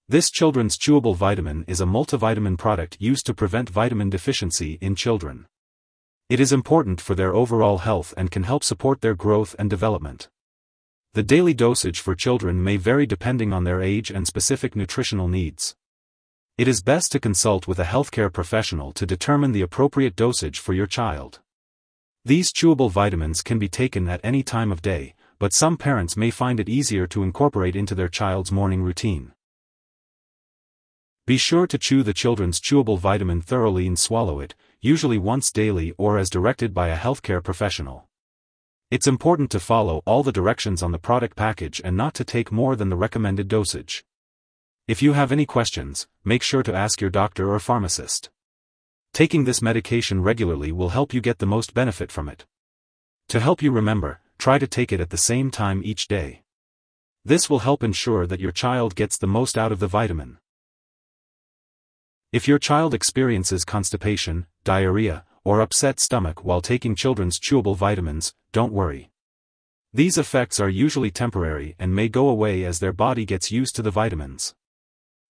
This children's chewable vitamin is a multivitamin product used to prevent vitamin deficiency in children. It is important for their overall health and can help support their growth and development. The daily dosage for children may vary depending on their age and specific nutritional needs. It is best to consult with a healthcare professional to determine the appropriate dosage for your child. These chewable vitamins can be taken at any time of day, but some parents may find it easier to incorporate into their child's morning routine. Be sure to chew the children's chewable vitamin thoroughly and swallow it, usually once daily or as directed by a healthcare professional. It's important to follow all the directions on the product package and not to take more than the recommended dosage. If you have any questions, make sure to ask your doctor or pharmacist. Taking this medication regularly will help you get the most benefit from it. To help you remember, try to take it at the same time each day. This will help ensure that your child gets the most out of the vitamin. If your child experiences constipation, diarrhea, or upset stomach while taking children's chewable vitamins, don't worry. These effects are usually temporary and may go away as their body gets used to the vitamins.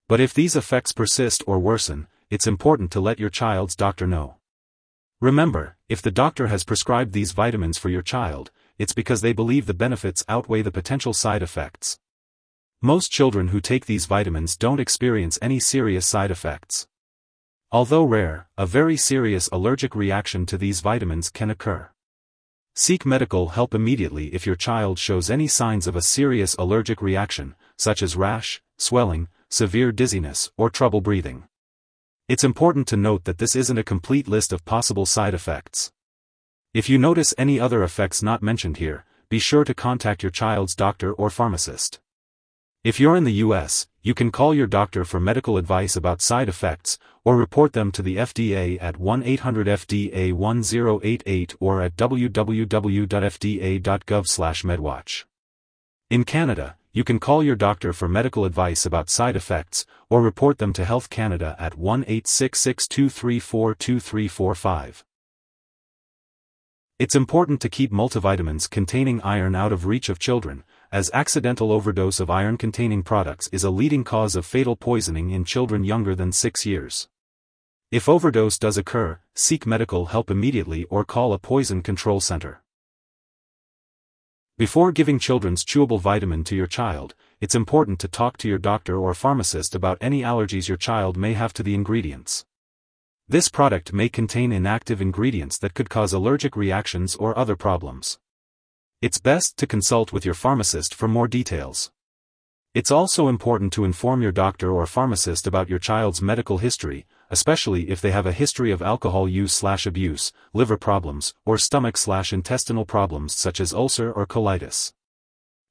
But if these effects persist or worsen, it's important to let your child's doctor know. Remember, if the doctor has prescribed these vitamins for your child, it's because they believe the benefits outweigh the potential side effects. Most children who take these vitamins don't experience any serious side effects. Although rare, a very serious allergic reaction to these vitamins can occur. Seek medical help immediately if your child shows any signs of a serious allergic reaction, such as rash, swelling, severe dizziness, or trouble breathing. It's important to note that this isn't a complete list of possible side effects. If you notice any other effects not mentioned here, be sure to contact your child's doctor or pharmacist. If you're in the US, you can call your doctor for medical advice about side effects, or report them to the FDA at 1-800-FDA-1088 or at www.fda.gov/medwatch. In Canada, you can call your doctor for medical advice about side effects, or report them to Health Canada at 1-866-234-2345. It's important to keep multivitamins containing iron out of reach of children, as accidental overdose of iron-containing products is a leading cause of fatal poisoning in children younger than 6 years. If overdose does occur, seek medical help immediately or call a poison control center. Before giving children's chewable vitamin to your child, it's important to talk to your doctor or pharmacist about any allergies your child may have to the ingredients. This product may contain inactive ingredients that could cause allergic reactions or other problems. It's best to consult with your pharmacist for more details. It's also important to inform your doctor or pharmacist about your child's medical history, especially if they have a history of alcohol use/abuse, liver problems, or stomach/intestinal problems such as ulcer or colitis.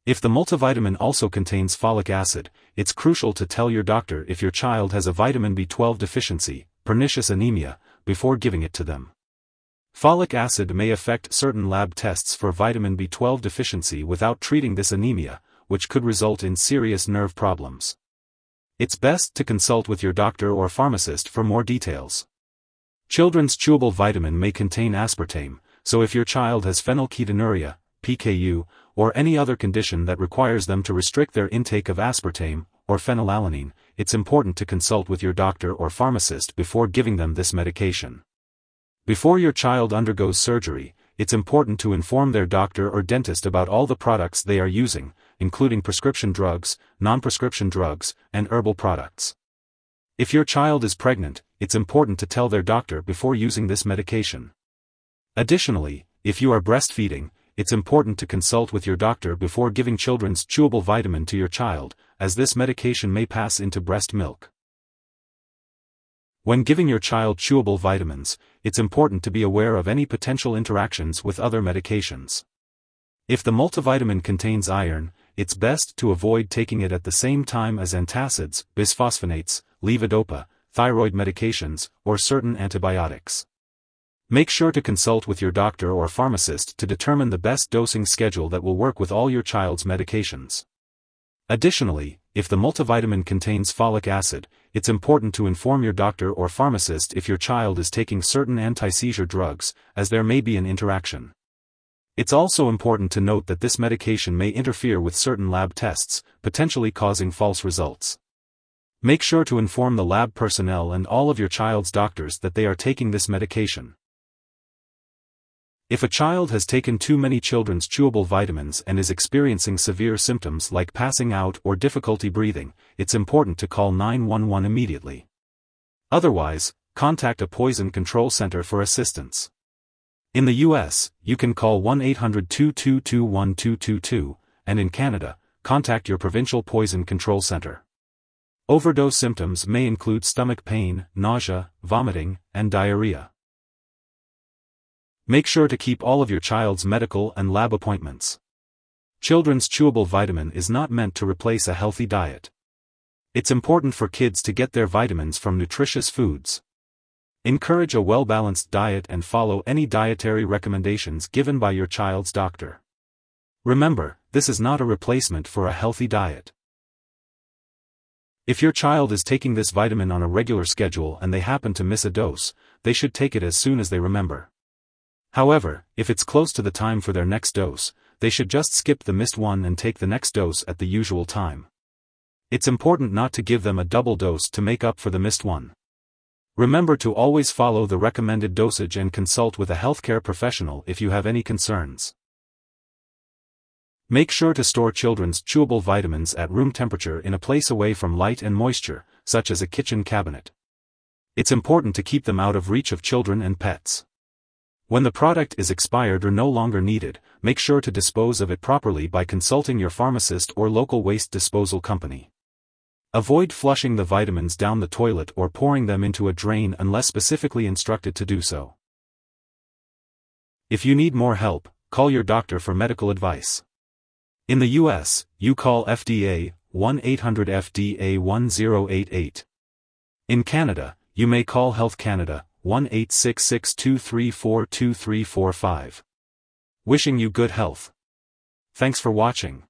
If the multivitamin also contains folic acid, it's crucial to tell your doctor if your child has a vitamin B12 deficiency, pernicious anemia, before giving it to them. Folic acid may affect certain lab tests for vitamin B12 deficiency without treating this anemia, which could result in serious nerve problems. It's best to consult with your doctor or pharmacist for more details. Children's chewable vitamin may contain aspartame, so if your child has phenylketonuria, PKU, or any other condition that requires them to restrict their intake of aspartame, or phenylalanine, it's important to consult with your doctor or pharmacist before giving them this medication. Before your child undergoes surgery, it's important to inform their doctor or dentist about all the products they are using, including prescription drugs, non-prescription drugs, and herbal products. If your child is pregnant, it's important to tell their doctor before using this medication. Additionally, if you are breastfeeding, it's important to consult with your doctor before giving children's chewable vitamin to your child, as this medication may pass into breast milk. When giving your child chewable vitamins, it's important to be aware of any potential interactions with other medications. If the multivitamin contains iron, it's best to avoid taking it at the same time as antacids, bisphosphonates, levodopa, thyroid medications, or certain antibiotics. Make sure to consult with your doctor or pharmacist to determine the best dosing schedule that will work with all your child's medications. Additionally, if the multivitamin contains folic acid, it's important to inform your doctor or pharmacist if your child is taking certain anti-seizure drugs, as there may be an interaction. It's also important to note that this medication may interfere with certain lab tests, potentially causing false results. Make sure to inform the lab personnel and all of your child's doctors that they are taking this medication. If a child has taken too many children's chewable vitamins and is experiencing severe symptoms like passing out or difficulty breathing, it's important to call 911 immediately. Otherwise, contact a poison control center for assistance. In the US, you can call 1-800-222-1222, and in Canada, contact your provincial poison control center. Overdose symptoms may include stomach pain, nausea, vomiting, and diarrhea. Make sure to keep all of your child's medical and lab appointments. Children's chewable vitamin is not meant to replace a healthy diet. It's important for kids to get their vitamins from nutritious foods. Encourage a well-balanced diet and follow any dietary recommendations given by your child's doctor. Remember, this is not a replacement for a healthy diet. If your child is taking this vitamin on a regular schedule and they happen to miss a dose, they should take it as soon as they remember. However, if it's close to the time for their next dose, they should just skip the missed one and take the next dose at the usual time. It's important not to give them a double dose to make up for the missed one. Remember to always follow the recommended dosage and consult with a healthcare professional if you have any concerns. Make sure to store children's chewable vitamins at room temperature in a place away from light and moisture, such as a kitchen cabinet. It's important to keep them out of reach of children and pets. When the product is expired or no longer needed, make sure to dispose of it properly by consulting your pharmacist or local waste disposal company. Avoid flushing the vitamins down the toilet or pouring them into a drain unless specifically instructed to do so. If you need more help, call your doctor for medical advice. In the US, you call FDA, 1-800-FDA-1088. In Canada, you may call Health Canada, 1-866-234-2345. Wishing you good health. Thanks for watching.